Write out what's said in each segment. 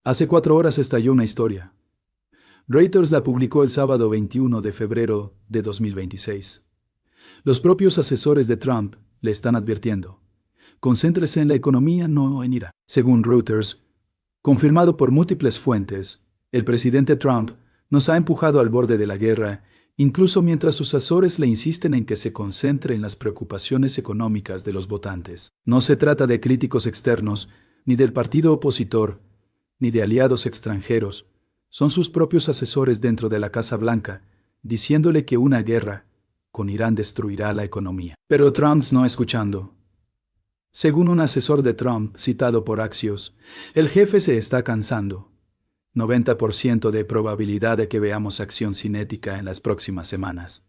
Hace 4 horas estalló una historia. Reuters la publicó el sábado 21 de febrero de 2026. Los propios asesores de Trump le están advirtiendo: concéntrese en la economía, no en Irán. Según Reuters, confirmado por múltiples fuentes, el presidente Trump nos ha empujado al borde de la guerra, incluso mientras sus asesores le insisten en que se concentre en las preocupaciones económicas de los votantes. No se trata de críticos externos, ni del partido opositor, ni de aliados extranjeros. Son sus propios asesores dentro de la Casa Blanca, diciéndole que una guerra con Irán destruirá la economía. Pero Trump no escuchando. Según un asesor de Trump, citado por Axios, el jefe se está cansando. 90% de probabilidad de que veamos acción cinética en las próximas semanas.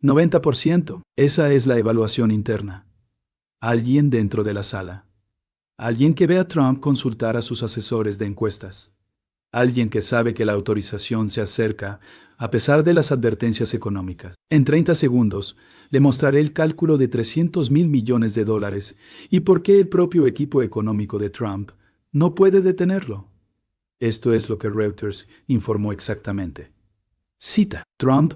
90%. Esa es la evaluación interna. Alguien dentro de la sala. Alguien que ve a Trump consultar a sus asesores de encuestas. Alguien que sabe que la autorización se acerca a pesar de las advertencias económicas. En 30 segundos le mostraré el cálculo de $300.000 millones y por qué el propio equipo económico de Trump no puede detenerlo. Esto es lo que Reuters informó exactamente. Cita: Trump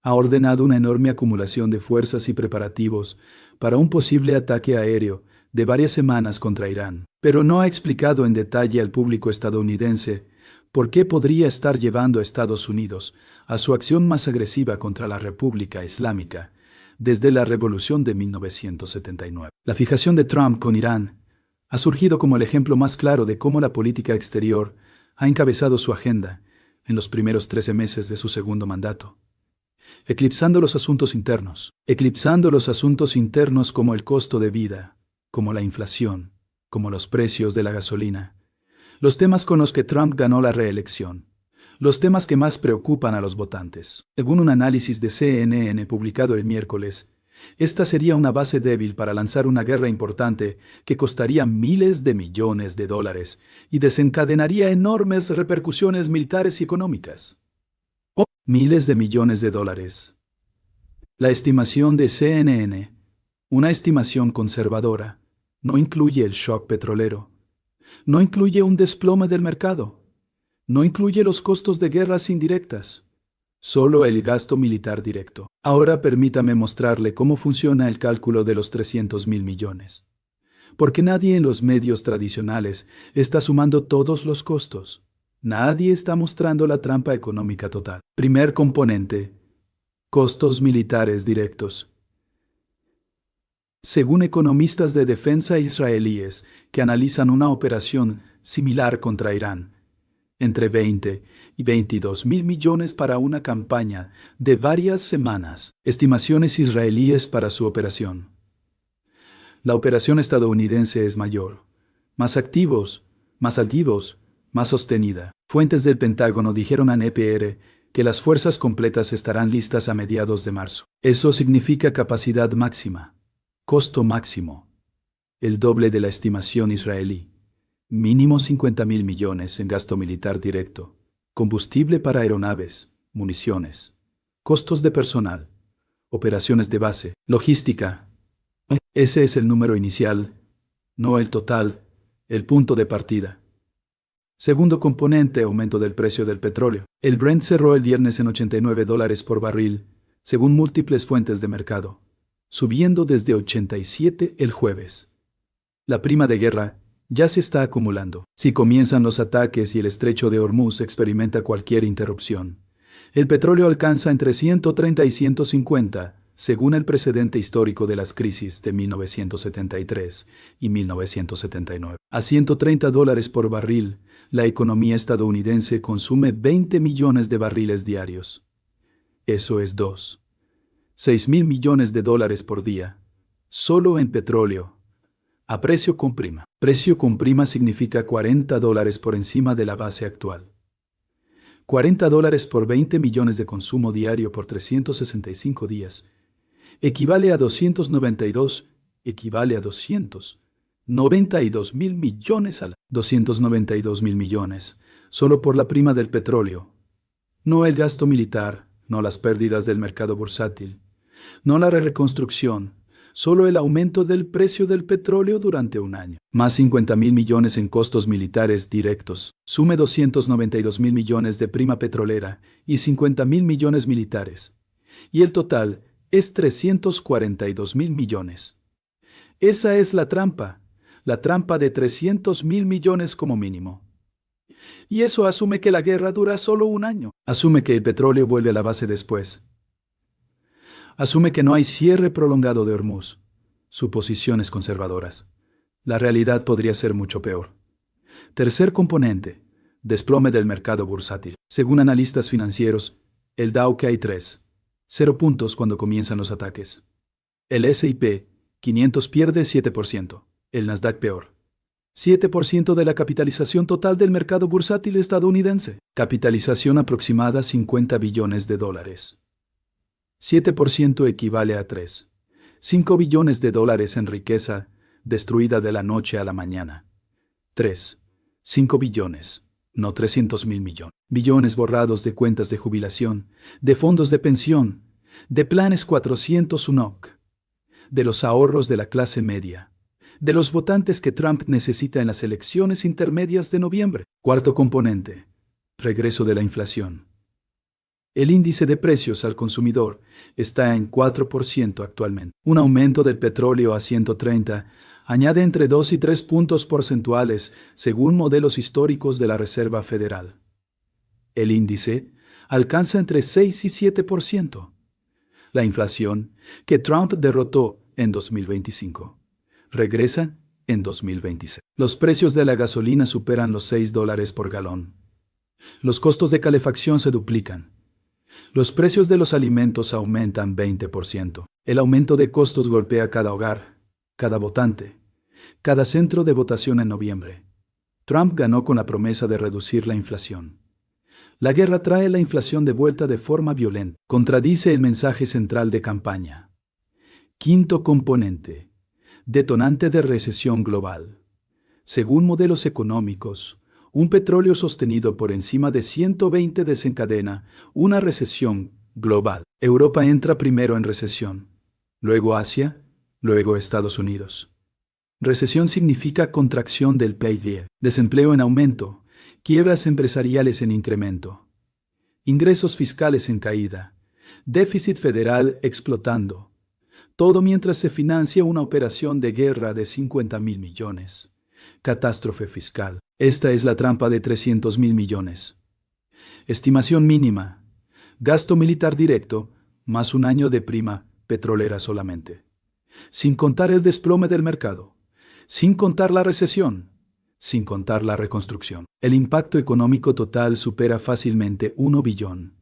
ha ordenado una enorme acumulación de fuerzas y preparativos para un posible ataque aéreo de varias semanas contra Irán, pero no ha explicado en detalle al público estadounidense por qué podría estar llevando a Estados Unidos a su acción más agresiva contra la República Islámica desde la Revolución de 1979. La fijación de Trump con Irán ha surgido como el ejemplo más claro de cómo la política exterior ha encabezado su agenda en los primeros 13 meses de su segundo mandato, eclipsando los asuntos internos como el costo de vida, como la inflación, como los precios de la gasolina, los temas con los que Trump ganó la reelección, los temas que más preocupan a los votantes. Según un análisis de CNN publicado el miércoles, esta sería una base débil para lanzar una guerra importante que costaría miles de millones de dólares y desencadenaría enormes repercusiones militares y económicas. Miles de millones de dólares. La estimación de CNN, una estimación conservadora, no incluye el shock petrolero, no incluye un desplome del mercado, no incluye los costos de guerras indirectas, solo el gasto militar directo. Ahora permítame mostrarle cómo funciona el cálculo de los $300.000 millones. Porque nadie en los medios tradicionales está sumando todos los costos. Nadie está mostrando la trampa económica total. Primer componente: costos militares directos. Según economistas de defensa israelíes que analizan una operación similar contra Irán, entre 20 y $22.000 millones para una campaña de varias semanas. Estimaciones israelíes para su operación. La operación estadounidense es mayor, más activos, más sostenida. Fuentes del Pentágono dijeron a NPR que las fuerzas completas estarán listas a mediados de marzo. Eso significa capacidad máxima, costo máximo, el doble de la estimación israelí. Mínimo $50.000 millones en gasto militar directo, combustible para aeronaves, municiones, costos de personal, operaciones de base, logística. Ese es el número inicial, no el total, el punto de partida. Segundo componente: aumento del precio del petróleo. El Brent cerró el viernes en $89 por barril, según múltiples fuentes de mercado, subiendo desde 87 el jueves. La prima de guerra ya se está acumulando. Si comienzan los ataques y el estrecho de Hormuz experimenta cualquier interrupción, el petróleo alcanza entre 130 y 150, según el precedente histórico de las crisis de 1973 y 1979. A $130 por barril, la economía estadounidense consume 20 millones de barriles diarios. Eso es 6.000 millones de dólares por día, solo en petróleo, a precio con prima. Precio con prima significa $40 por encima de la base actual. $40 por 20 millones de consumo diario por 365 días. Equivale a 292.000 millones al 292.000 millones, solo por la prima del petróleo. No el gasto militar, no las pérdidas del mercado bursátil, no la reconstrucción, Solo el aumento del precio del petróleo durante un año, más 50.000 millones en costos militares directos, sume 292.000 millones de prima petrolera y 50.000 millones militares. Y el total es 342.000 millones. Esa es la trampa de 300.000 millones como mínimo. Y eso asume que la guerra dura solo un año. Asume que el petróleo vuelve a la base después. Asume que no hay cierre prolongado de Hormuz. Suposiciones conservadoras. La realidad podría ser mucho peor. Tercer componente. Desplome del mercado bursátil. Según analistas financieros, el Dow cae 0 puntos cuando comienzan los ataques. El S&P 500 pierde 7%. El Nasdaq peor. 7% de la capitalización total del mercado bursátil estadounidense. Capitalización aproximada $50 billones. 7% equivale a 5 billones de dólares en riqueza destruida de la noche a la mañana. 5 billones, no 300.000 millones. Billones borrados de cuentas de jubilación, de fondos de pensión, de planes 401 OC, de los ahorros de la clase media, de los votantes que Trump necesita en las elecciones intermedias de noviembre. Cuarto componente. Regreso de la inflación. El índice de precios al consumidor está en 4% actualmente. Un aumento del petróleo a 130 añade entre 2 y 3 puntos porcentuales según modelos históricos de la Reserva Federal. El índice alcanza entre 6 y 7%. La inflación, que Trump derrotó en 2025, regresa en 2026. Los precios de la gasolina superan los $6 por galón. Los costos de calefacción se duplican. Los precios de los alimentos aumentan 20%. El aumento de costos golpea cada hogar, cada votante, cada centro de votación en noviembre. Trump ganó con la promesa de reducir la inflación. La guerra trae la inflación de vuelta de forma violenta. Contradice el mensaje central de campaña. Quinto componente. Detonante de recesión global. Según modelos económicos, un petróleo sostenido por encima de 120 desencadena una recesión global. Europa entra primero en recesión, luego Asia, luego Estados Unidos. Recesión significa contracción del PIB, desempleo en aumento, quiebras empresariales en incremento, ingresos fiscales en caída, déficit federal explotando. Todo mientras se financia una operación de guerra de 50.000 millones. Catástrofe fiscal. Esta es la trampa de 300.000 millones. Estimación mínima. Gasto militar directo, más un año de prima petrolera solamente. Sin contar el desplome del mercado. Sin contar la recesión. Sin contar la reconstrucción. El impacto económico total supera fácilmente 1 billón.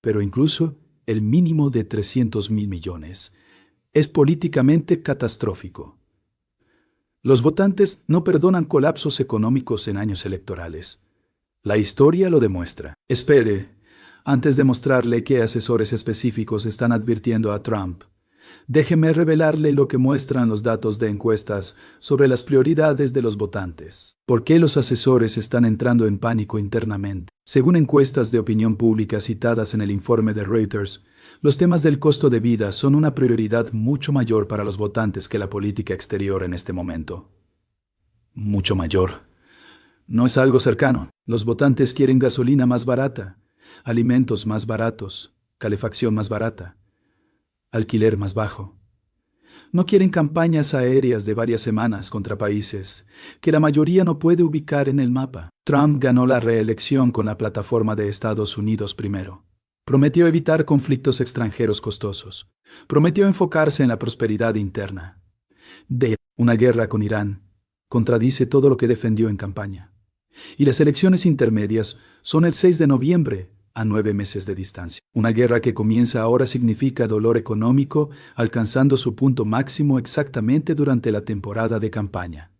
Pero incluso el mínimo de 300.000 millones es políticamente catastrófico. Los votantes no perdonan colapsos económicos en años electorales. La historia lo demuestra. Espere, antes de mostrarle qué asesores específicos están advirtiendo a Trump, déjeme revelarle lo que muestran los datos de encuestas sobre las prioridades de los votantes. ¿Por qué los asesores están entrando en pánico internamente? Según encuestas de opinión pública citadas en el informe de Reuters, los temas del costo de vida son una prioridad mucho mayor para los votantes que la política exterior en este momento. Mucho mayor. No es algo cercano. Los votantes quieren gasolina más barata, alimentos más baratos, calefacción más barata, alquiler más bajo. No quieren campañas aéreas de varias semanas contra países que la mayoría no puede ubicar en el mapa. Trump ganó la reelección con la plataforma de Estados Unidos primero. Prometió evitar conflictos extranjeros costosos. Prometió enfocarse en la prosperidad interna. Una guerra con Irán contradice todo lo que defendió en campaña. Y las elecciones intermedias son el 6 de noviembre, a 9 meses de distancia. Una guerra que comienza ahora significa dolor económico, alcanzando su punto máximo exactamente durante la temporada de campaña.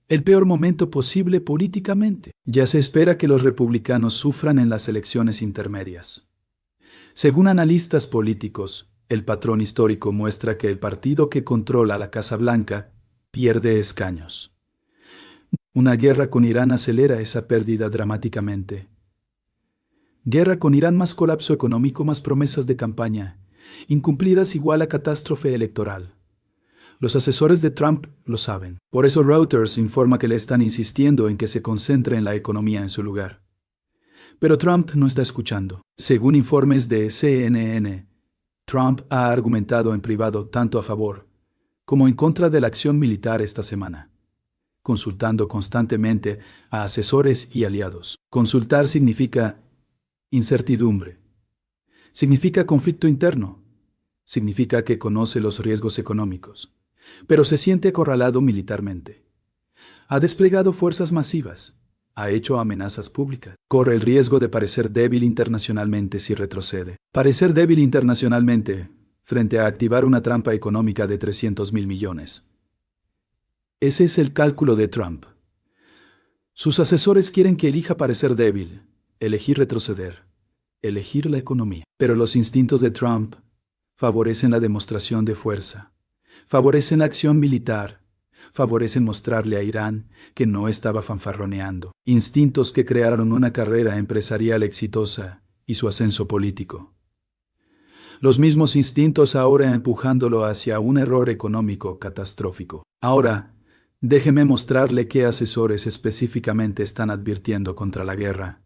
El peor momento posible políticamente. Ya se espera que los republicanos sufran en las elecciones intermedias. Según analistas políticos, el patrón histórico muestra que el partido que controla la Casa Blanca pierde escaños. Una guerra con Irán acelera esa pérdida dramáticamente. Guerra con Irán más colapso económico más promesas de campaña, Incumplidas igual a catástrofe electoral. Los asesores de Trump lo saben. Por eso Reuters informa que le están insistiendo en que se concentre en la economía en su lugar. Pero Trump no está escuchando. Según informes de CNN, Trump ha argumentado en privado tanto a favor como en contra de la acción militar esta semana, consultando constantemente a asesores y aliados. Consultar significa incertidumbre. Significa conflicto interno. Significa que conoce los riesgos económicos, pero se siente acorralado militarmente. Ha desplegado fuerzas masivas. Ha hecho amenazas públicas. Corre el riesgo de parecer débil internacionalmente si retrocede. Parecer débil internacionalmente frente a activar una trampa económica de 300.000 millones. Ese es el cálculo de Trump. Sus asesores quieren que elija parecer débil, elegir retroceder, elegir la economía. Pero los instintos de Trump favorecen la demostración de fuerza, favorecen la acción militar, favorecen mostrarle a Irán que no estaba fanfarroneando. Instintos que crearon una carrera empresarial exitosa y su ascenso político. Los mismos instintos ahora empujándolo hacia un error económico catastrófico. Ahora, déjeme mostrarle qué asesores específicamente están advirtiendo contra la guerra.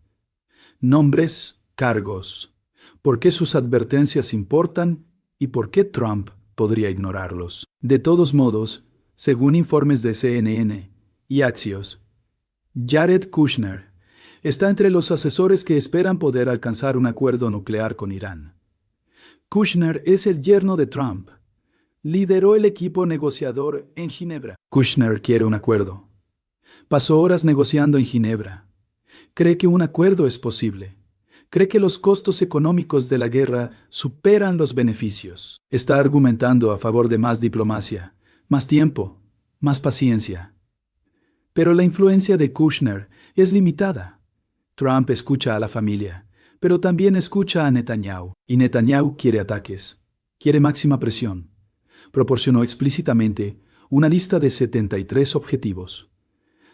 Nombres, cargos, por qué sus advertencias importan y por qué Trump podría ignorarlos. De todos modos, según informes de CNN y Axios, Jared Kushner está entre los asesores que esperan poder alcanzar un acuerdo nuclear con Irán. Kushner es el yerno de Trump. Lideró el equipo negociador en Ginebra. Kushner quiere un acuerdo. Pasó horas negociando en Ginebra. Cree que un acuerdo es posible. Cree que los costos económicos de la guerra superan los beneficios. Está argumentando a favor de más diplomacia, más tiempo, más paciencia. Pero la influencia de Kushner es limitada. Trump escucha a la familia, pero también escucha a Netanyahu. Y Netanyahu quiere ataques, quiere máxima presión. Proporcionó explícitamente una lista de 73 objetivos.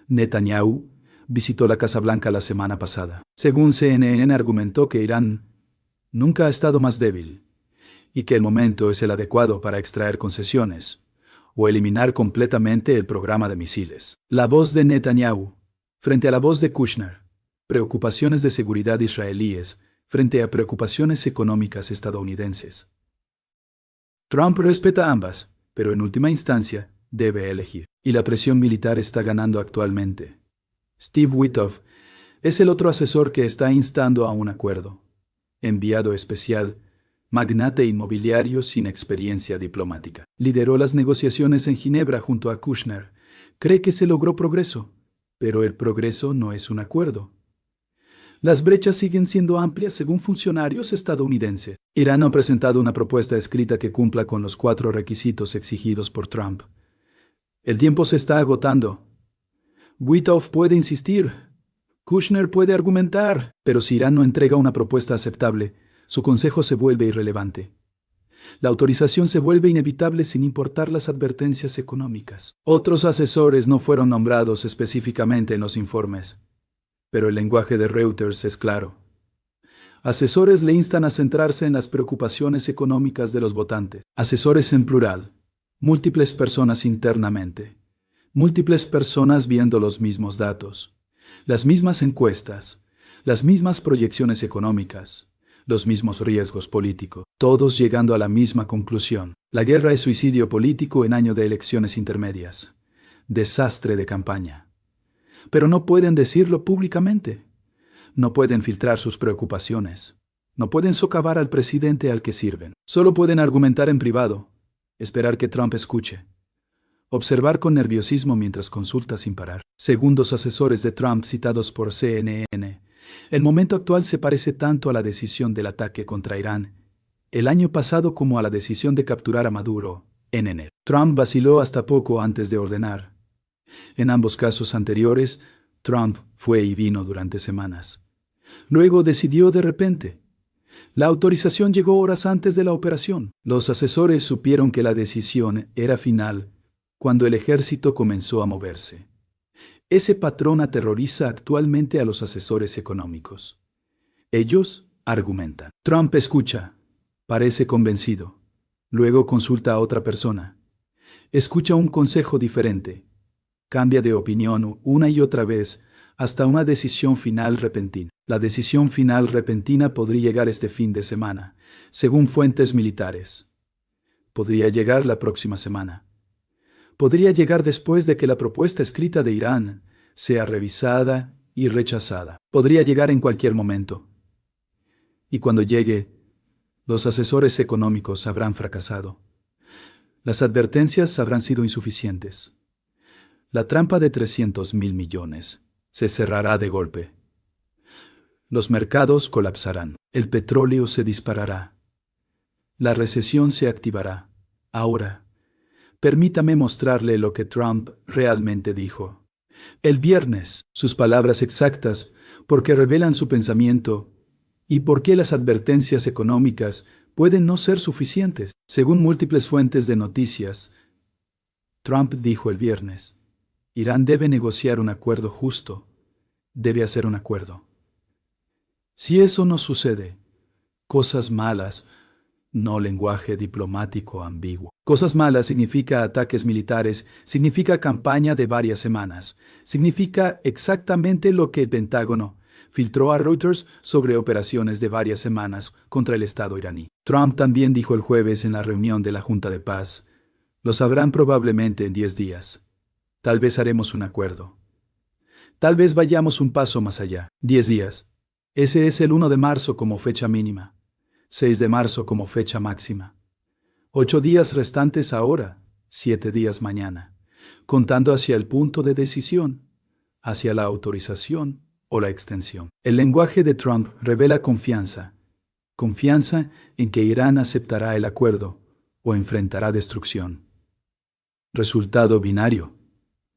Netanyahu visitó la Casa Blanca la semana pasada. Según CNN, argumentó que Irán nunca ha estado más débil y que el momento es el adecuado para extraer concesiones o eliminar completamente el programa de misiles. La voz de Netanyahu frente a la voz de Kushner. Preocupaciones de seguridad israelíes frente a preocupaciones económicas estadounidenses. Trump respeta ambas, pero en última instancia debe elegir. Y la presión militar está ganando actualmente. Steve Witkoff es el otro asesor que está instando a un acuerdo. Enviado especial, magnate inmobiliario sin experiencia diplomática. Lideró las negociaciones en Ginebra junto a Kushner. Cree que se logró progreso, pero el progreso no es un acuerdo. Las brechas siguen siendo amplias según funcionarios estadounidenses. Irán ha presentado una propuesta escrita que cumpla con los 4 requisitos exigidos por Trump. El tiempo se está agotando. Witkoff puede insistir. Kushner puede argumentar. Pero si Irán no entrega una propuesta aceptable, su consejo se vuelve irrelevante. La autorización se vuelve inevitable sin importar las advertencias económicas. Otros asesores no fueron nombrados específicamente en los informes, pero el lenguaje de Reuters es claro. Asesores le instan a centrarse en las preocupaciones económicas de los votantes. Asesores en plural. Múltiples personas internamente. Múltiples personas viendo los mismos datos. Las mismas encuestas. Las mismas proyecciones económicas. Los mismos riesgos políticos. Todos llegando a la misma conclusión. La guerra es suicidio político en año de elecciones intermedias. Desastre de campaña. Pero no pueden decirlo públicamente. No pueden filtrar sus preocupaciones. No pueden socavar al presidente al que sirven. Solo pueden argumentar en privado, esperar que Trump escuche, observar con nerviosismo mientras consulta sin parar. Según dos asesores de Trump citados por CNN, el momento actual se parece tanto a la decisión del ataque contra Irán el año pasado como a la decisión de capturar a Maduro en enero. Trump vaciló hasta poco antes de ordenar. En ambos casos anteriores, Trump fue y vino durante semanas. Luego decidió de repente. La autorización llegó horas antes de la operación. Los asesores supieron que la decisión era final cuando el ejército comenzó a moverse. Ese patrón aterroriza actualmente a los asesores económicos. Ellos argumentan. Trump escucha. Parece convencido. Luego consulta a otra persona. Escucha un consejo diferente. Cambia de opinión una y otra vez hasta una decisión final repentina. La decisión final repentina podría llegar este fin de semana, según fuentes militares. Podría llegar la próxima semana. Podría llegar después de que la propuesta escrita de Irán sea revisada y rechazada. Podría llegar en cualquier momento. Y cuando llegue, los asesores económicos habrán fracasado. Las advertencias habrán sido insuficientes. La trampa de 300.000 millones se cerrará de golpe. Los mercados colapsarán. El petróleo se disparará. La recesión se activará. Ahora, permítame mostrarle lo que Trump realmente dijo. El viernes, sus palabras exactas, porque revelan su pensamiento y por qué las advertencias económicas pueden no ser suficientes. Según múltiples fuentes de noticias, Trump dijo el viernes: Irán debe negociar un acuerdo justo, debe hacer un acuerdo. Si eso no sucede, cosas malas, no lenguaje diplomático ambiguo. Cosas malas significa ataques militares, significa campaña de varias semanas, significa exactamente lo que el Pentágono filtró a Reuters sobre operaciones de varias semanas contra el Estado iraní. Trump también dijo el jueves en la reunión de la Junta de Paz: lo sabrán probablemente en 10 días. Tal vez haremos un acuerdo. Tal vez vayamos un paso más allá. 10 días. Ese es el 1 de marzo como fecha mínima. 6 de marzo como fecha máxima. 8 días restantes ahora, 7 días mañana, contando hacia el punto de decisión, hacia la autorización o la extensión. El lenguaje de Trump revela confianza. Confianza en que Irán aceptará el acuerdo o enfrentará destrucción. Resultado binario.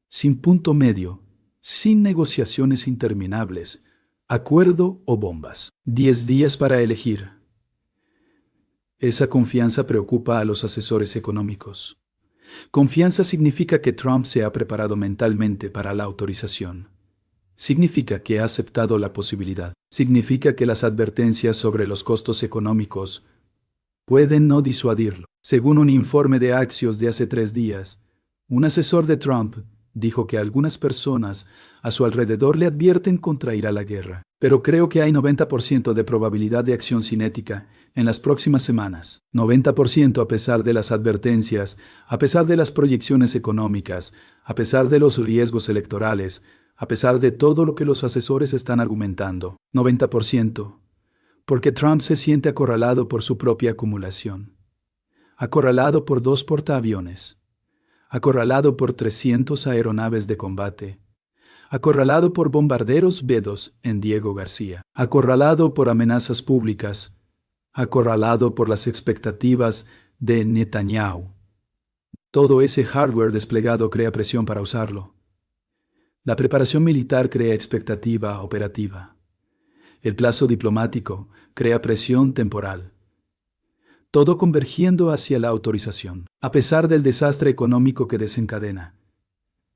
Sin punto medio, sin negociaciones interminables, acuerdo o bombas. 10 días para elegir. Esa confianza preocupa a los asesores económicos. Confianza significa que Trump se ha preparado mentalmente para la autorización. Significa que ha aceptado la posibilidad. Significa que las advertencias sobre los costos económicos pueden no disuadirlo. Según un informe de Axios de hace 3 días, un asesor de Trump dijo que algunas personas a su alrededor le advierten contra ir a la guerra. Pero creo que hay 90% de probabilidad de acción cinética en las próximas semanas. 90% a pesar de las advertencias, a pesar de las proyecciones económicas, a pesar de los riesgos electorales, a pesar de todo lo que los asesores están argumentando. 90%. Porque Trump se siente acorralado por su propia acumulación. Acorralado por 2 portaaviones. Acorralado por 300 aeronaves de combate. Acorralado por bombarderos B-2 en Diego García. Acorralado por amenazas públicas. Acorralado por las expectativas de Netanyahu. Todo ese hardware desplegado crea presión para usarlo. La preparación militar crea expectativa operativa. El plazo diplomático crea presión temporal. Todo convergiendo hacia la autorización, a pesar del desastre económico que desencadena.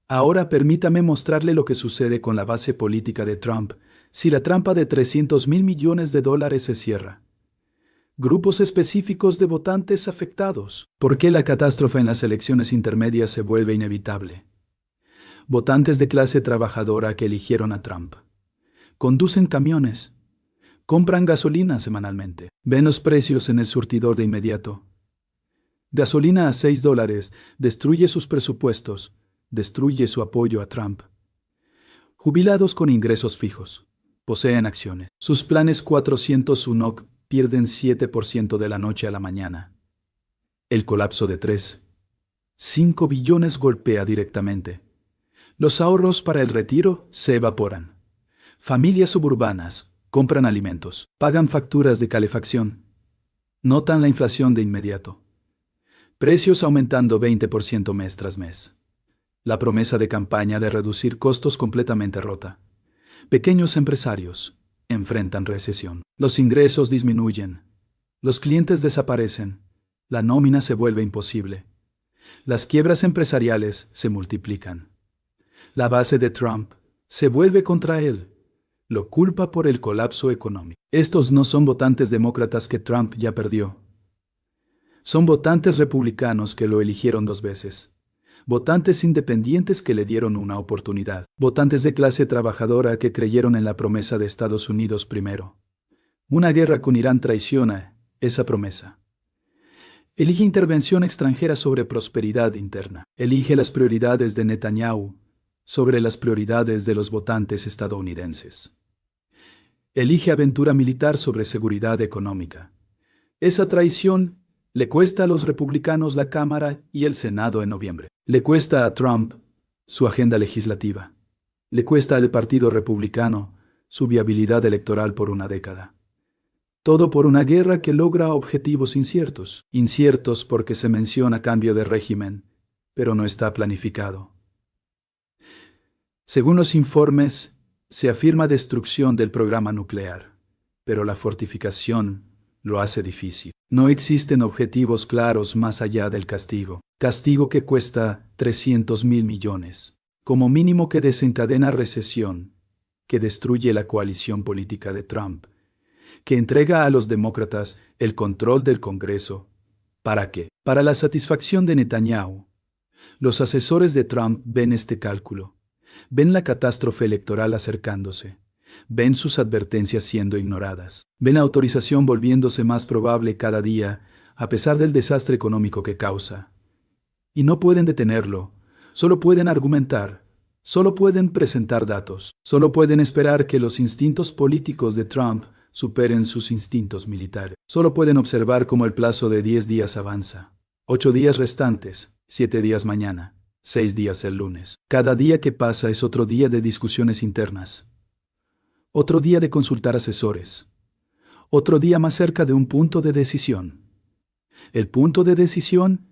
Ahora permítame mostrarle lo que sucede con la base política de Trump si la trampa de 300.000 millones de dólares se cierra. Grupos específicos de votantes afectados. ¿Por qué la catástrofe en las elecciones intermedias se vuelve inevitable? Votantes de clase trabajadora que eligieron a Trump. Conducen camiones. Compran gasolina semanalmente. Ven los precios en el surtidor de inmediato. Gasolina a $6 destruye sus presupuestos, destruye su apoyo a Trump. Jubilados con ingresos fijos. Poseen acciones. Sus planes 401k pierden 7% de la noche a la mañana. El colapso de 3,5 billones golpea directamente. Los ahorros para el retiro se evaporan. Familias suburbanas compran alimentos, pagan facturas de calefacción. Notan la inflación de inmediato. Precios aumentando 20% mes tras mes. La promesa de campaña de reducir costos completamente rota. Pequeños empresarios enfrentan recesión. Los ingresos disminuyen. Los clientes desaparecen. La nómina se vuelve imposible. Las quiebras empresariales se multiplican. La base de Trump se vuelve contra él. Lo culpa por el colapso económico. Estos no son votantes demócratas que Trump ya perdió. Son votantes republicanos que lo eligieron 2 veces. Votantes independientes que le dieron una oportunidad. Votantes de clase trabajadora que creyeron en la promesa de Estados Unidos primero. Una guerra con Irán traiciona esa promesa. Elige intervención extranjera sobre prosperidad interna. Elige las prioridades de Netanyahu sobre las prioridades de los votantes estadounidenses. Elige aventura militar sobre seguridad económica. Esa traición le cuesta a los republicanos la Cámara y el Senado en noviembre. Le cuesta a Trump su agenda legislativa. Le cuesta al Partido Republicano su viabilidad electoral por una década. Todo por una guerra que logra objetivos inciertos. Inciertos porque se menciona cambio de régimen, pero no está planificado. Según los informes, se afirma destrucción del programa nuclear, pero la fortificación lo hace difícil. No existen objetivos claros más allá del castigo. Castigo que cuesta 300.000 millones. Como mínimo que desencadena recesión, que destruye la coalición política de Trump, que entrega a los demócratas el control del Congreso. ¿Para qué? Para la satisfacción de Netanyahu. Los asesores de Trump ven este cálculo. Ven la catástrofe electoral acercándose. Ven sus advertencias siendo ignoradas. Ven la autorización volviéndose más probable cada día, a pesar del desastre económico que causa. Y no pueden detenerlo. Solo pueden argumentar. Solo pueden presentar datos. Solo pueden esperar que los instintos políticos de Trump superen sus instintos militares. Solo pueden observar cómo el plazo de 10 días avanza. 8 días restantes, 7 días mañana, 6 días el lunes. Cada día que pasa es otro día de discusiones internas. Otro día de consultar asesores. Otro día más cerca de un punto de decisión. El punto de decisión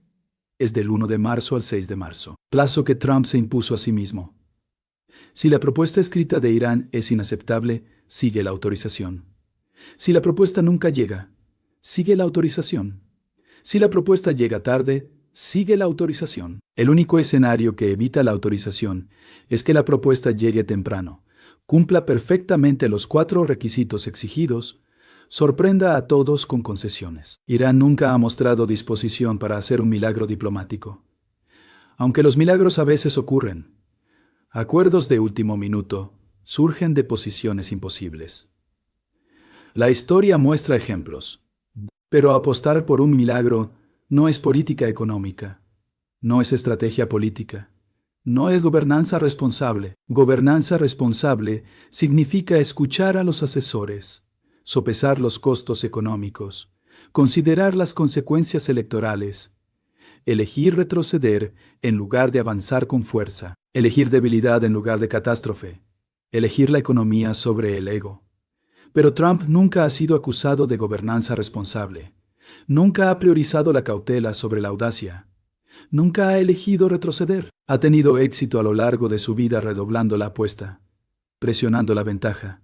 es del 1 de marzo al 6 de marzo, plazo que Trump se impuso a sí mismo. Si la propuesta escrita de Irán es inaceptable, sigue la autorización. Si la propuesta nunca llega, sigue la autorización. Si la propuesta llega tarde, sigue la autorización. El único escenario que evita la autorización es que la propuesta llegue temprano, cumpla perfectamente los 4 requisitos exigidos, sorprenda a todos con concesiones. Irán nunca ha mostrado disposición para hacer un milagro diplomático. Aunque los milagros a veces ocurren, acuerdos de último minuto surgen de posiciones imposibles. La historia muestra ejemplos, pero apostar por un milagro no es política económica, no es estrategia política, no es gobernanza responsable. Gobernanza responsable significa escuchar a los asesores, sopesar los costos económicos, considerar las consecuencias electorales, elegir retroceder en lugar de avanzar con fuerza, elegir debilidad en lugar de catástrofe, elegir la economía sobre el ego. Pero Trump nunca ha sido acusado de gobernanza responsable. Nunca ha priorizado la cautela sobre la audacia. Nunca ha elegido retroceder. Ha tenido éxito a lo largo de su vida redoblando la apuesta, presionando la ventaja,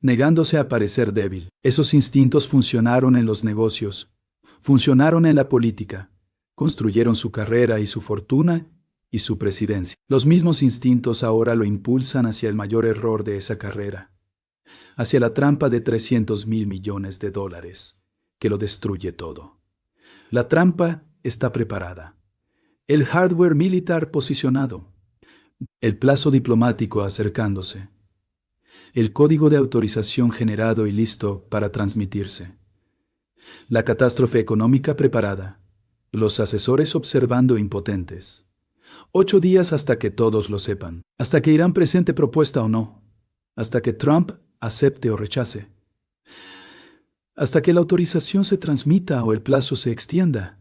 negándose a parecer débil. Esos instintos funcionaron en los negocios, funcionaron en la política, construyeron su carrera y su fortuna y su presidencia. Los mismos instintos ahora lo impulsan hacia el mayor error de esa carrera, hacia la trampa de 300.000 millones de dólares, que lo destruye todo. La trampa está preparada. El hardware militar posicionado. El plazo diplomático acercándose. El código de autorización generado y listo para transmitirse. La catástrofe económica preparada. Los asesores observando impotentes. 8 días hasta que todos lo sepan. Hasta que Irán presente propuesta o no. Hasta que Trump acepte o rechace. Hasta que la autorización se transmita o el plazo se extienda.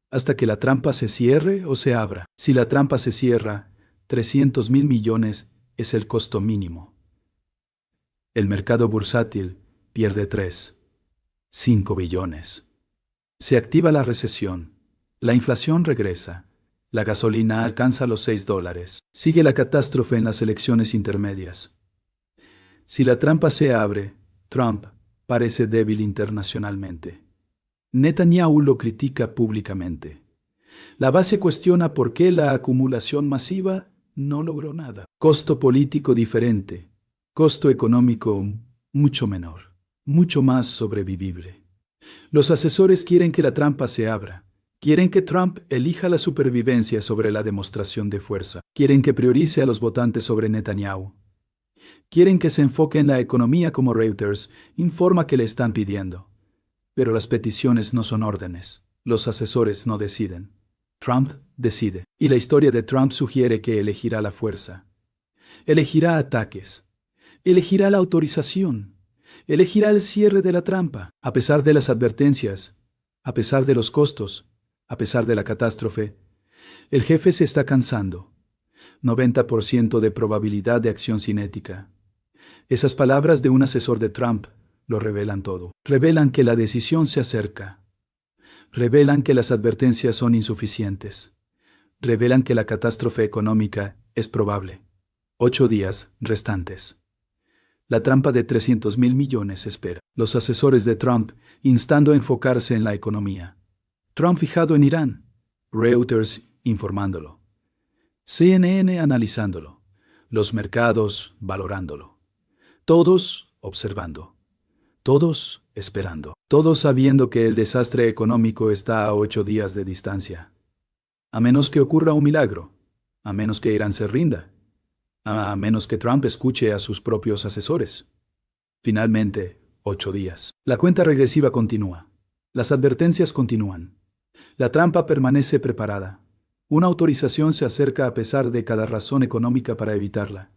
Hasta que la trampa se cierre o se abra. Si la trampa se cierra, 300.000 millones es el costo mínimo. El mercado bursátil pierde 5 billones. Se activa la recesión. La inflación regresa. La gasolina alcanza los $6. Sigue la catástrofe en las elecciones intermedias. Si la trampa se abre, Trump parece débil internacionalmente. Netanyahu lo critica públicamente. La base cuestiona por qué la acumulación masiva no logró nada. Costo político diferente. Costo económico mucho menor. Mucho más sobrevivible. Los asesores quieren que la trampa se abra. Quieren que Trump elija la supervivencia sobre la demostración de fuerza. Quieren que priorice a los votantes sobre Netanyahu. Quieren que se enfoque en la economía como Reuters informa que le están pidiendo. Pero las peticiones no son órdenes. Los asesores no deciden. Trump decide. Y la historia de Trump sugiere que elegirá la fuerza. Elegirá ataques. Elegirá la autorización. Elegirá el cierre de la trampa. A pesar de las advertencias, a pesar de los costos, a pesar de la catástrofe, el jefe se está cansando. 90% de probabilidad de acción cinética. Esas palabras de un asesor de Trump lo revelan todo. Revelan que la decisión se acerca. Revelan que las advertencias son insuficientes. Revelan que la catástrofe económica es probable. 8 días restantes. La trampa de 300.000 millones espera. Los asesores de Trump instando a enfocarse en la economía. Trump fijado en Irán. Reuters informándolo. CNN analizándolo. Los mercados valorándolo. Todos observando. Todos esperando. Todos sabiendo que el desastre económico está a 8 días de distancia. A menos que ocurra un milagro. A menos que Irán se rinda. A menos que Trump escuche a sus propios asesores. Finalmente, 8 días. La cuenta regresiva continúa. Las advertencias continúan. La trampa permanece preparada. Una autorización se acerca a pesar de cada razón económica para evitarla.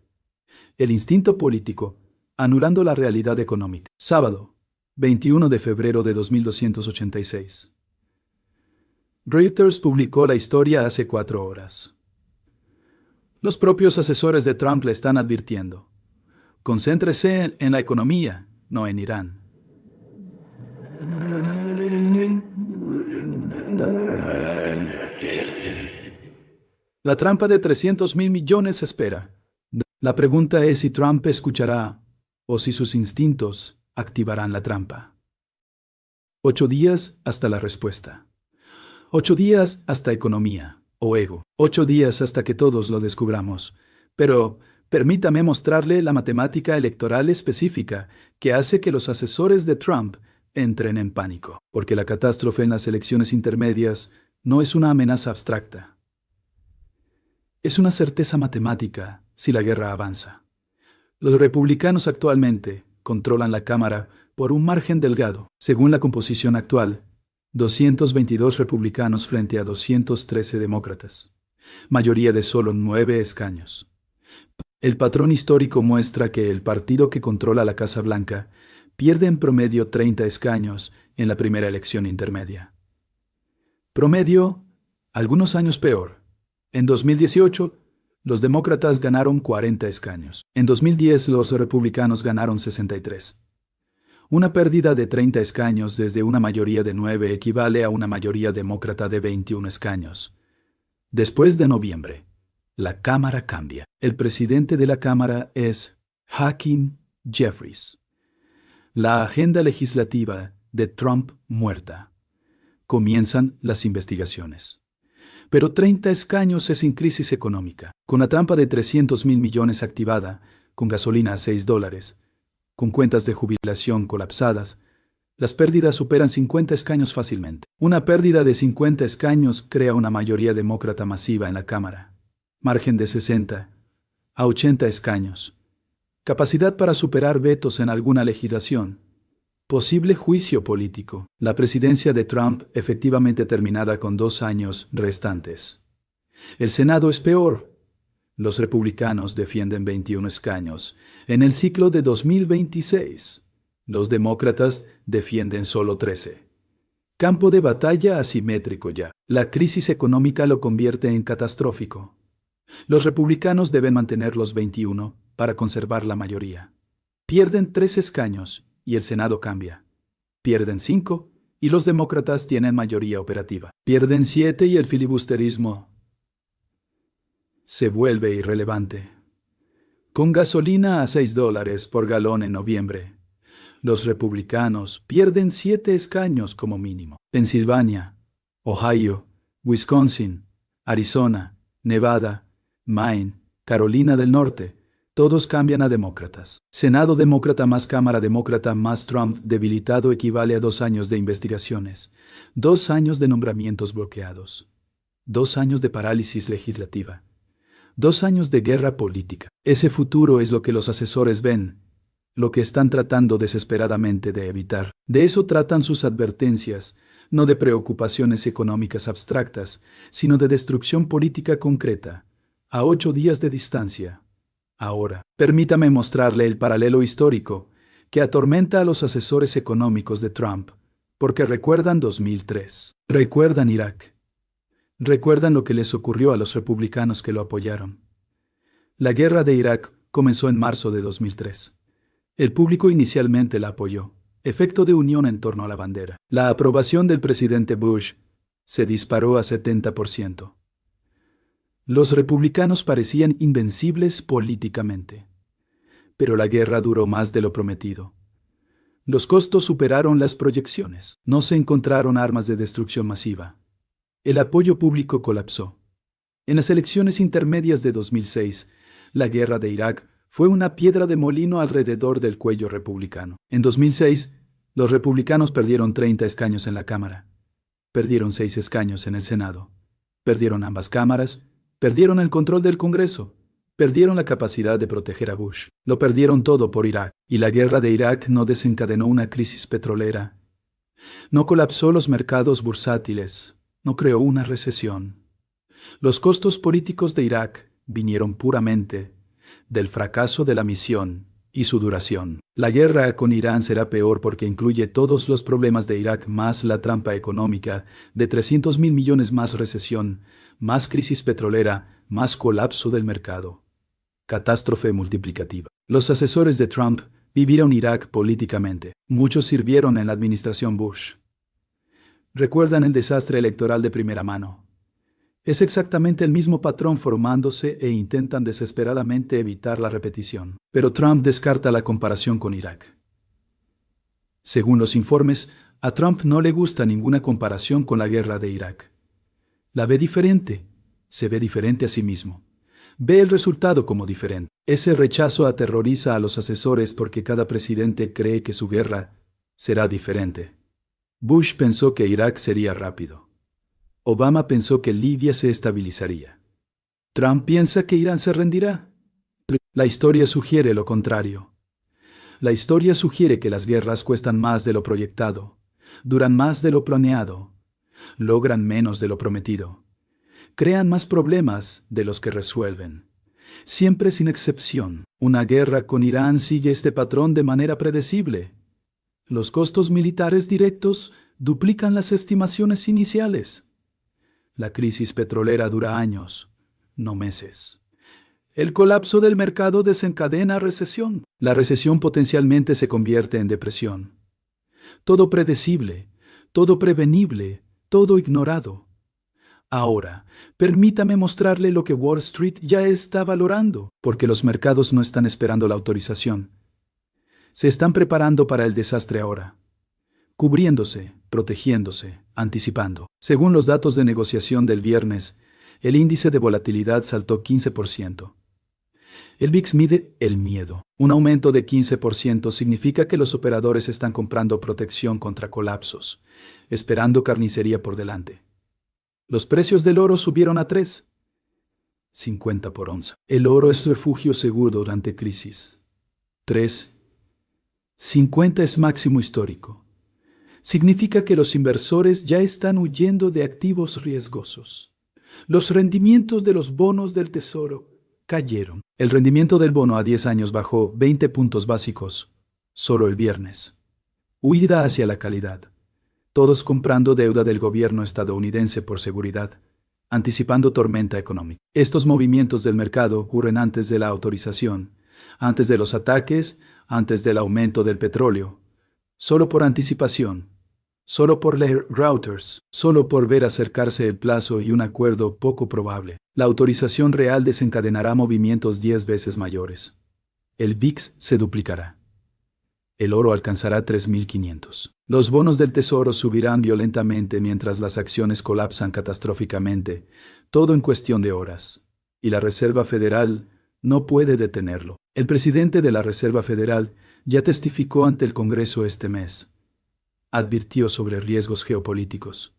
El instinto político, anulando la realidad económica. Sábado, 21 de febrero de 2286. Reuters publicó la historia hace 4 horas. Los propios asesores de Trump le están advirtiendo. Concéntrese en la economía, no en Irán. La trampa de 300.000 millones espera. La pregunta es si Trump escuchará o si sus instintos activarán la trampa. 8 días hasta la respuesta. 8 días hasta economía o ego. 8 días hasta que todos lo descubramos. Pero permítame mostrarle la matemática electoral específica que hace que los asesores de Trump entren en pánico. Porque la catástrofe en las elecciones intermedias no es una amenaza abstracta. Es una certeza matemática si la guerra avanza. Los republicanos actualmente controlan la Cámara por un margen delgado. Según la composición actual, 222 republicanos frente a 213 demócratas. Mayoría de solo 9 escaños. El patrón histórico muestra que el partido que controla la Casa Blanca pierde en promedio 30 escaños en la primera elección intermedia. Promedio, algunos años peor. En 2018, los demócratas ganaron 40 escaños. En 2010, los republicanos ganaron 63. Una pérdida de 30 escaños desde una mayoría de 9 equivale a una mayoría demócrata de 21 escaños. Después de noviembre, la Cámara cambia. El presidente de la Cámara es Hakeem Jeffries. La agenda legislativa de Trump muerta. Comienzan las investigaciones. Pero 30 escaños es en crisis económica. Con la trampa de 300.000 millones activada, con gasolina a $6, con cuentas de jubilación colapsadas, las pérdidas superan 50 escaños fácilmente. Una pérdida de 50 escaños crea una mayoría demócrata masiva en la Cámara. Margen de 60 a 80 escaños. Capacidad para superar vetos en alguna legislación. Posible juicio político. La presidencia de Trump efectivamente terminada con 2 años restantes. El Senado es peor. Los republicanos defienden 21 escaños en el ciclo de 2026. Los demócratas defienden solo 13. Campo de batalla asimétrico ya. La crisis económica lo convierte en catastrófico. Los republicanos deben mantener los 21 para conservar la mayoría. Pierden 3 escaños y el Senado cambia. Pierden 5 y los demócratas tienen mayoría operativa. Pierden 7 y el filibusterismo se vuelve irrelevante. Con gasolina a $6 por galón en noviembre, los republicanos pierden 7 escaños como mínimo. Pensilvania, Ohio, Wisconsin, Arizona, Nevada, Maine, Carolina del Norte, Todos cambian a demócratas. Senado demócrata más Cámara demócrata más Trump debilitado equivale a 2 años de investigaciones, 2 años de nombramientos bloqueados, 2 años de parálisis legislativa, 2 años de guerra política. Ese futuro es lo que los asesores ven, lo que están tratando desesperadamente de evitar. De eso tratan sus advertencias, no de preocupaciones económicas abstractas, sino de destrucción política concreta, a 8 días de distancia. Ahora, permítame mostrarle el paralelo histórico que atormenta a los asesores económicos de Trump, porque recuerdan 2003, recuerdan Irak, recuerdan lo que les ocurrió a los republicanos que lo apoyaron. La guerra de Irak comenzó en marzo de 2003. El público inicialmente la apoyó, efecto de unión en torno a la bandera. La aprobación del presidente Bush se disparó a 70%. Los republicanos parecían invencibles políticamente. Pero la guerra duró más de lo prometido. Los costos superaron las proyecciones. No se encontraron armas de destrucción masiva. El apoyo público colapsó. En las elecciones intermedias de 2006, la guerra de Irak fue una piedra de molino alrededor del cuello republicano. En 2006, los republicanos perdieron 30 escaños en la Cámara. Perdieron 6 escaños en el Senado. Perdieron ambas cámaras. Perdieron el control del Congreso. Perdieron la capacidad de proteger a Bush. Lo perdieron todo por Irak. Y la guerra de Irak no desencadenó una crisis petrolera. No colapsó los mercados bursátiles. No creó una recesión. Los costos políticos de Irak vinieron puramente del fracaso de la misión y su duración. La guerra con Irán será peor porque incluye todos los problemas de Irak más la trampa económica de 300.000 millones más recesión, más crisis petrolera, más colapso del mercado. Catástrofe multiplicativa. Los asesores de Trump vivieron Irak políticamente. Muchos sirvieron en la administración Bush. Recuerdan el desastre electoral de primera mano. Es exactamente el mismo patrón formándose e intentan desesperadamente evitar la repetición. Pero Trump descarta la comparación con Irak. Según los informes, a Trump no le gusta ninguna comparación con la guerra de Irak. La ve diferente, se ve diferente a sí mismo. Ve el resultado como diferente. Ese rechazo aterroriza a los asesores porque cada presidente cree que su guerra será diferente. Bush pensó que Irak sería rápido. Obama pensó que Libia se estabilizaría. Trump piensa que Irán se rendirá. La historia sugiere lo contrario. La historia sugiere que las guerras cuestan más de lo proyectado, duran más de lo planeado, logran menos de lo prometido, crean más problemas de los que resuelven. Siempre sin excepción, una guerra con Irán sigue este patrón de manera predecible. Los costos militares directos duplican las estimaciones iniciales. La crisis petrolera dura años, no meses. El colapso del mercado desencadena recesión. La recesión potencialmente se convierte en depresión. Todo predecible, todo prevenible, todo ignorado. Ahora, permítame mostrarle lo que Wall Street ya está valorando, porque los mercados no están esperando la autorización. Se están preparando para el desastre ahora. Cubriéndose, protegiéndose, anticipando. Según los datos de negociación del viernes, el índice de volatilidad saltó 15%. El VIX mide el miedo. Un aumento de 15% significa que los operadores están comprando protección contra colapsos, esperando carnicería por delante. Los precios del oro subieron a 3.50 por onza. El oro es refugio seguro durante crisis. 3.50 es máximo histórico. Significa que los inversores ya están huyendo de activos riesgosos. Los rendimientos de los bonos del Tesoro cayeron. El rendimiento del bono a 10 años bajó 20 puntos básicos solo el viernes. Huida hacia la calidad. Todos comprando deuda del gobierno estadounidense por seguridad, anticipando tormenta económica. Estos movimientos del mercado ocurren antes de la autorización, antes de los ataques, antes del aumento del petróleo, solo por anticipación. Solo por leer Reuters, solo por ver acercarse el plazo y un acuerdo poco probable, la autorización real desencadenará movimientos 10 veces mayores. El VIX se duplicará. El oro alcanzará 3.500. Los bonos del Tesoro subirán violentamente mientras las acciones colapsan catastróficamente, todo en cuestión de horas. Y la Reserva Federal no puede detenerlo. El presidente de la Reserva Federal ya testificó ante el Congreso este mes. Advirtió sobre riesgos geopolíticos.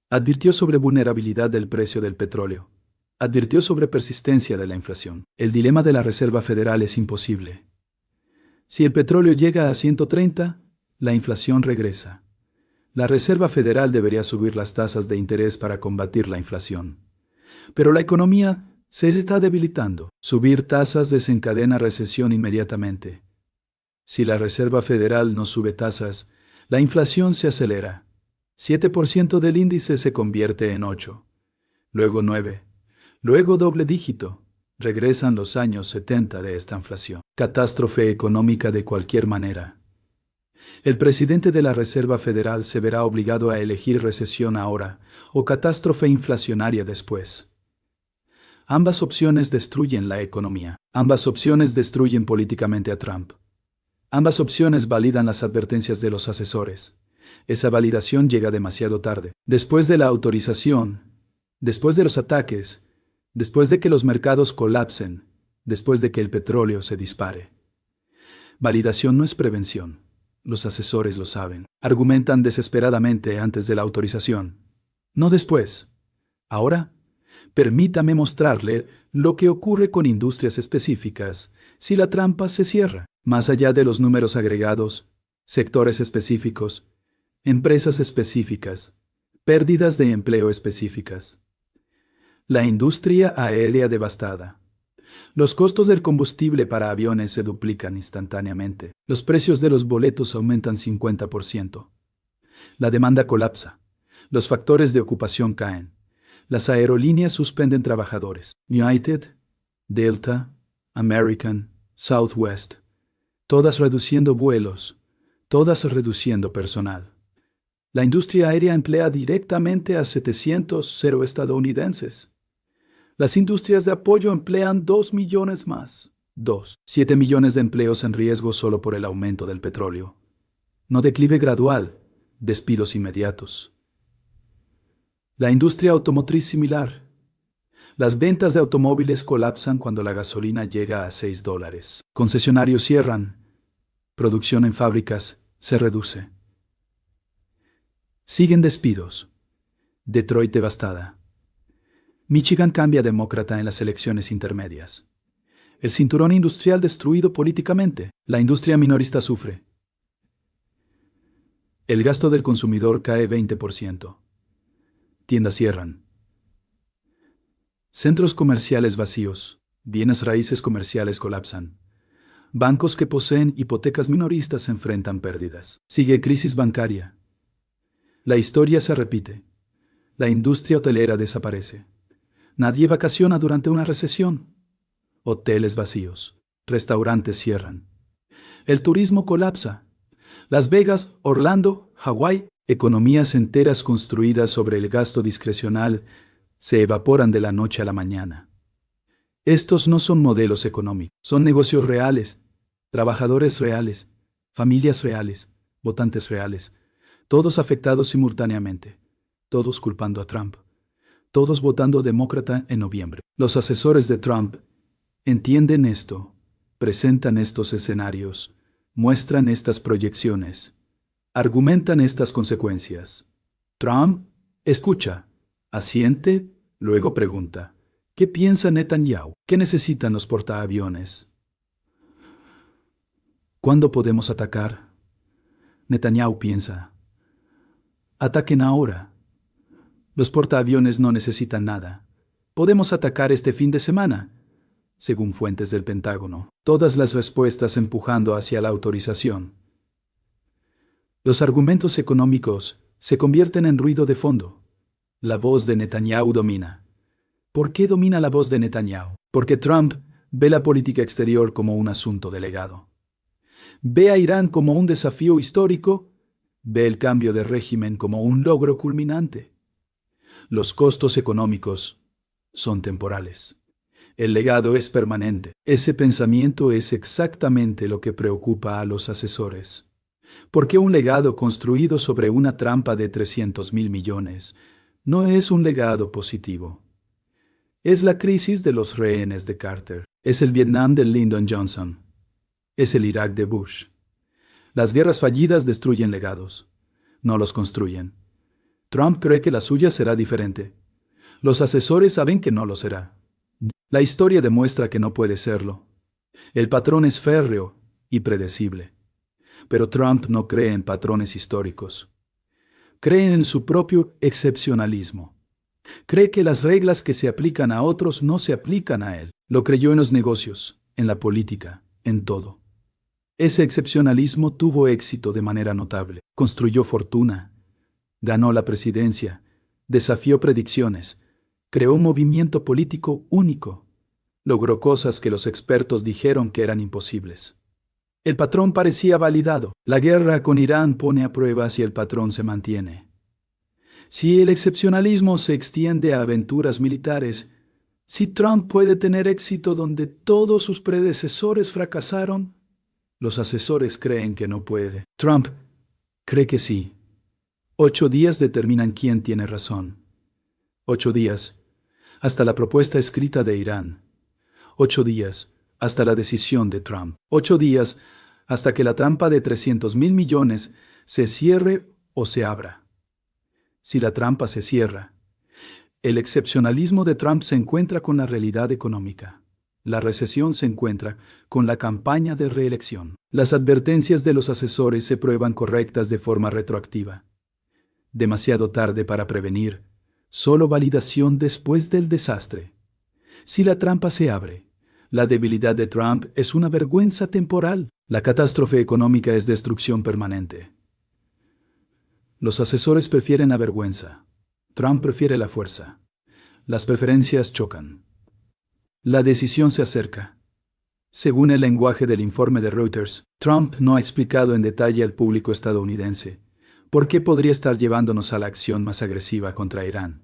Advirtió sobre vulnerabilidad del precio del petróleo. Advirtió sobre persistencia de la inflación. El dilema de la Reserva Federal es imposible. Si el petróleo llega a 130, la inflación regresa. La Reserva Federal debería subir las tasas de interés para combatir la inflación. Pero la economía se está debilitando. Subir tasas desencadena recesión inmediatamente. Si la Reserva Federal no sube tasas, la inflación se acelera. 7% del índice se convierte en 8, luego 9, luego doble dígito. Regresan los años 70 de esta inflación. Catástrofe económica de cualquier manera. El presidente de la Reserva Federal se verá obligado a elegir recesión ahora o catástrofe inflacionaria después. Ambas opciones destruyen la economía. Ambas opciones destruyen políticamente a Trump. Ambas opciones validan las advertencias de los asesores. Esa validación llega demasiado tarde. Después de la autorización, después de los ataques, después de que los mercados colapsen, después de que el petróleo se dispare. Validación no es prevención. Los asesores lo saben. Argumentan desesperadamente antes de la autorización. No después. Ahora, permítame mostrarle lo que ocurre con industrias específicas si la trampa se cierra. Más allá de los números agregados, sectores específicos, empresas específicas, pérdidas de empleo específicas. La industria aérea devastada. Los costos del combustible para aviones se duplican instantáneamente. Los precios de los boletos aumentan 50%. La demanda colapsa. Los factores de ocupación caen. Las aerolíneas suspenden trabajadores. United, Delta, American, Southwest. Todas reduciendo vuelos. Todas reduciendo personal. La industria aérea emplea directamente a 700 estadounidenses. Las industrias de apoyo emplean 2 millones más. 7 millones de empleos en riesgo solo por el aumento del petróleo. No declive gradual, despidos inmediatos. La industria automotriz similar. Las ventas de automóviles colapsan cuando la gasolina llega a $6. Concesionarios cierran. Producción en fábricas se reduce. Siguen despidos. Detroit devastada. Michigan cambia demócrata en las elecciones intermedias. El cinturón industrial destruido políticamente. La industria minorista sufre. El gasto del consumidor cae 20%. Tiendas cierran. Centros comerciales vacíos. Bienes raíces comerciales colapsan. Bancos que poseen hipotecas minoristas enfrentan pérdidas. Sigue crisis bancaria. La historia se repite. La industria hotelera desaparece. Nadie vacaciona durante una recesión. Hoteles vacíos. Restaurantes cierran. El turismo colapsa. Las Vegas, Orlando, Hawái, economías enteras construidas sobre el gasto discrecional, se evaporan de la noche a la mañana. Estos no son modelos económicos, son negocios reales, trabajadores reales, familias reales, votantes reales, todos afectados simultáneamente, todos culpando a Trump. Todos votando demócrata en noviembre. Los asesores de Trump entienden esto, presentan estos escenarios, muestran estas proyecciones, argumentan estas consecuencias. Trump escucha, asiente, luego pregunta, ¿qué piensa Netanyahu? ¿Qué necesitan los portaaviones? ¿Cuándo podemos atacar? Netanyahu piensa, ataquen ahora. Los portaaviones no necesitan nada. Podemos atacar este fin de semana, según fuentes del Pentágono. Todas las respuestas empujando hacia la autorización. Los argumentos económicos se convierten en ruido de fondo. La voz de Netanyahu domina. ¿Por qué domina la voz de Netanyahu? Porque Trump ve la política exterior como un asunto delegado. Ve a Irán como un desafío histórico. Ve el cambio de régimen como un logro culminante. Los costos económicos son temporales. El legado es permanente. Ese pensamiento es exactamente lo que preocupa a los asesores. Porque un legado construido sobre una trampa de 300.000 millones no es un legado positivo. Es la crisis de los rehenes de Carter. Es el Vietnam de Lyndon Johnson. Es el Irak de Bush. Las guerras fallidas destruyen legados, no los construyen. Trump cree que la suya será diferente. Los asesores saben que no lo será. La historia demuestra que no puede serlo. El patrón es férreo y predecible. Pero Trump no cree en patrones históricos. Cree en su propio excepcionalismo. Cree que las reglas que se aplican a otros no se aplican a él. Lo creyó en los negocios, en la política, en todo. Ese excepcionalismo tuvo éxito de manera notable. Construyó fortuna, ganó la presidencia, desafió predicciones, creó un movimiento político único, logró cosas que los expertos dijeron que eran imposibles. El patrón parecía validado. La guerra con Irán pone a prueba si el patrón se mantiene. Si el excepcionalismo se extiende a aventuras militares, si Trump puede tener éxito donde todos sus predecesores fracasaron, los asesores creen que no puede. Trump cree que sí. 8 días determinan quién tiene razón. 8 días, hasta la propuesta escrita de Irán. 8 días, hasta la decisión de Trump. 8 días, hasta que la trampa de 300.000 millones se cierre o se abra. Si la trampa se cierra, el excepcionalismo de Trump se encuentra con la realidad económica. La recesión se encuentra con la campaña de reelección. Las advertencias de los asesores se prueban correctas de forma retroactiva. Demasiado tarde para prevenir, solo validación después del desastre. Si la trampa se abre, la debilidad de Trump es una vergüenza temporal. La catástrofe económica es destrucción permanente. Los asesores prefieren la vergüenza. Trump prefiere la fuerza. Las preferencias chocan. La decisión se acerca. Según el lenguaje del informe de Reuters, Trump no ha explicado en detalle al público estadounidense por qué podría estar llevándonos a la acción más agresiva contra Irán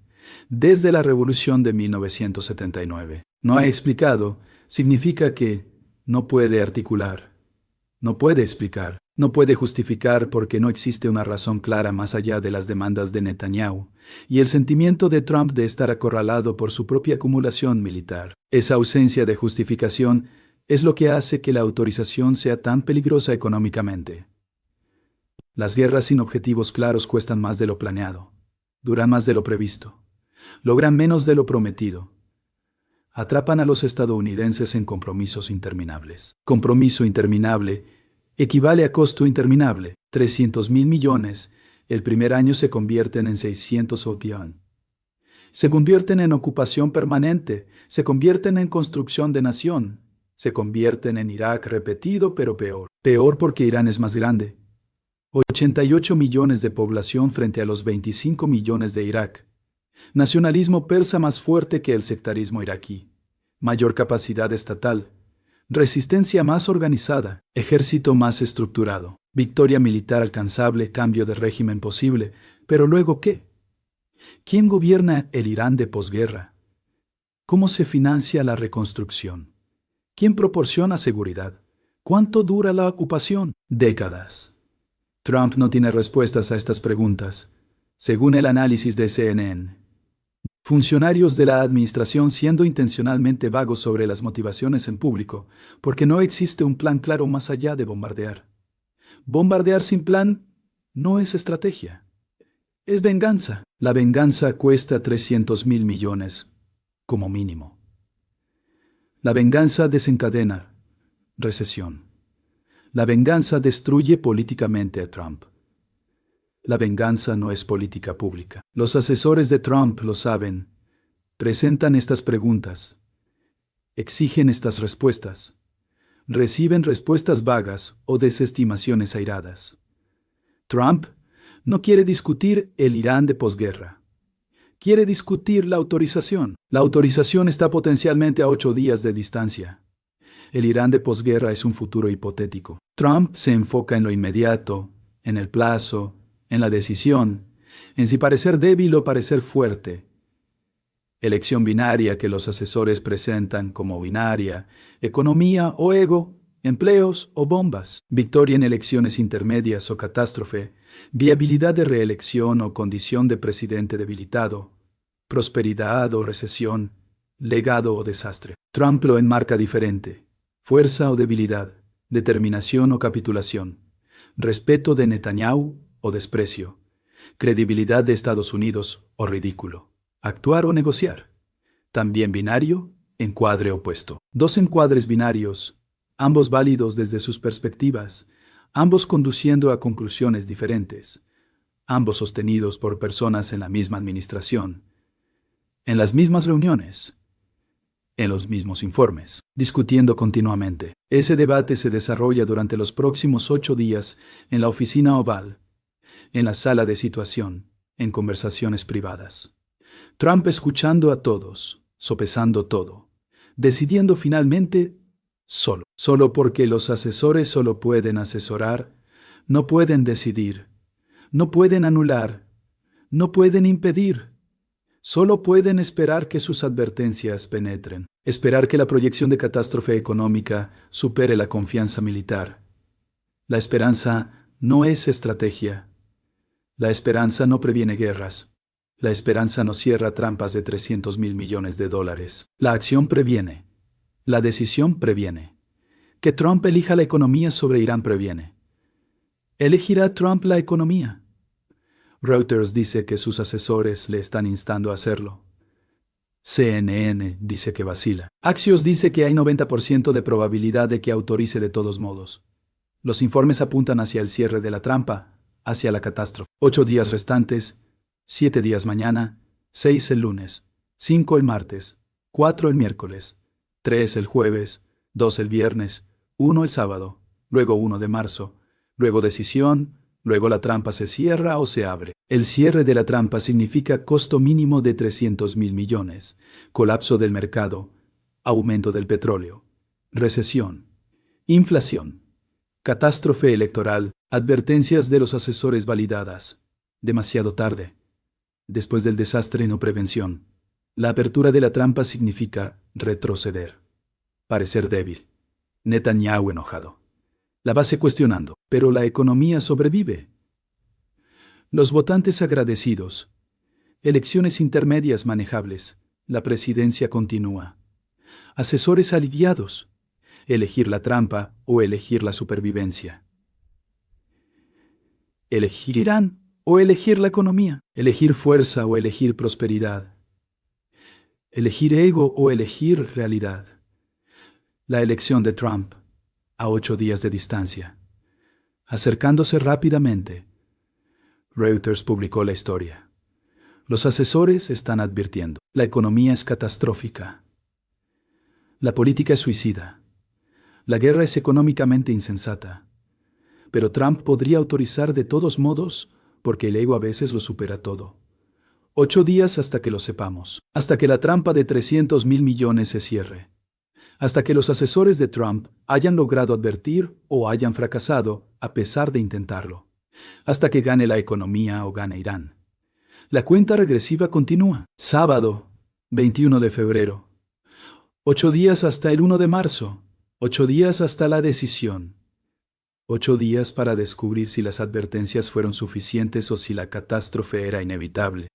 desde la revolución de 1979. No ha explicado significa que no puede articular, no puede explicar, no puede justificar porque no existe una razón clara más allá de las demandas de Netanyahu y el sentimiento de Trump de estar acorralado por su propia acumulación militar. Esa ausencia de justificación es lo que hace que la autorización sea tan peligrosa económicamente. Las guerras sin objetivos claros cuestan más de lo planeado, duran más de lo previsto, logran menos de lo prometido. Atrapan a los estadounidenses en compromisos interminables. Compromiso interminable equivale a costo interminable. 300.000 millones, el primer año se convierten en 600 billones. Se convierten en ocupación permanente, se convierten en construcción de nación, se convierten en Irak repetido pero peor. Peor porque Irán es más grande. 88 millones de población frente a los 25 millones de Irak. Nacionalismo persa más fuerte que el sectarismo iraquí. Mayor capacidad estatal. Resistencia más organizada. Ejército más estructurado. Victoria militar alcanzable, cambio de régimen posible. ¿Pero luego qué? ¿Quién gobierna el Irán de posguerra? ¿Cómo se financia la reconstrucción? ¿Quién proporciona seguridad? ¿Cuánto dura la ocupación? Décadas. Trump no tiene respuestas a estas preguntas, según el análisis de CNN. Funcionarios de la administración siendo intencionalmente vagos sobre las motivaciones en público, porque no existe un plan claro más allá de bombardear. Bombardear sin plan no es estrategia. Es venganza. La venganza cuesta 300.000 millones, como mínimo. La venganza desencadena recesión. La venganza destruye políticamente a Trump. La venganza no es política pública. Los asesores de Trump lo saben. Presentan estas preguntas. Exigen estas respuestas. Reciben respuestas vagas o desestimaciones airadas. Trump no quiere discutir el Irán de posguerra. Quiere discutir la autorización. La autorización está potencialmente a 8 días de distancia. El Irán de posguerra es un futuro hipotético. Trump se enfoca en lo inmediato, en el plazo, en la decisión, en si parecer débil o parecer fuerte. Elección binaria que los asesores presentan como binaria, economía o ego, empleos o bombas, victoria en elecciones intermedias o catástrofe, viabilidad de reelección o condición de presidente debilitado, prosperidad o recesión, legado o desastre. Trump lo enmarca diferente. Fuerza o debilidad, determinación o capitulación, respeto de Netanyahu o desprecio, credibilidad de Estados Unidos o ridículo, actuar o negociar. También binario, encuadre opuesto. Dos encuadres binarios, ambos válidos desde sus perspectivas, ambos conduciendo a conclusiones diferentes, ambos sostenidos por personas en la misma administración, en las mismas reuniones, en los mismos informes, discutiendo continuamente. Ese debate se desarrolla durante los próximos 8 días en la oficina oval, en la sala de situación, en conversaciones privadas. Trump escuchando a todos, sopesando todo, decidiendo finalmente solo porque los asesores solo pueden asesorar, no pueden decidir, no pueden anular, no pueden impedir. Solo pueden esperar que sus advertencias penetren, esperar que la proyección de catástrofe económica supere la confianza militar. La esperanza no es estrategia. La esperanza no previene guerras. La esperanza no cierra trampas de 300.000 millones de dólares. La acción previene. La decisión previene. Que Trump elija la economía sobre Irán previene. ¿Elegirá Trump la economía? Reuters dice que sus asesores le están instando a hacerlo. CNN dice que vacila. Axios dice que hay 90% de probabilidad de que autorice de todos modos. Los informes apuntan hacia el cierre de la trampa, hacia la catástrofe. 8 días restantes, 7 días mañana, 6 el lunes, 5 el martes, 4 el miércoles, 3 el jueves, 2 el viernes, 1 el sábado, luego 1 de marzo, luego decisión, luego la trampa se cierra o se abre. El cierre de la trampa significa costo mínimo de 300.000 millones, colapso del mercado, aumento del petróleo, recesión, inflación, catástrofe electoral, advertencias de los asesores validadas, demasiado tarde. Después del desastre no prevención. La apertura de la trampa significa retroceder, parecer débil. Netanyahu enojado. La base cuestionando, pero la economía sobrevive. Los votantes agradecidos. Elecciones intermedias manejables. La presidencia continúa. Asesores aliviados. Elegir la trampa o elegir la supervivencia. Elegir Irán o elegir la economía. Elegir fuerza o elegir prosperidad. Elegir ego o elegir realidad. La elección de Trump, a 8 días de distancia. Acercándose rápidamente. Reuters publicó la historia. Los asesores están advirtiendo. La economía es catastrófica. La política es suicida. La guerra es económicamente insensata. Pero Trump podría autorizar de todos modos, porque el ego a veces lo supera todo. 8 días hasta que lo sepamos. Hasta que la trampa de 300.000 millones se cierre. Hasta que los asesores de Trump hayan logrado advertir o hayan fracasado a pesar de intentarlo. Hasta que gane la economía o gane Irán. La cuenta regresiva continúa. Sábado, 21 de febrero. 8 días hasta el 1 de marzo. 8 días hasta la decisión. 8 días para descubrir si las advertencias fueron suficientes o si la catástrofe era inevitable.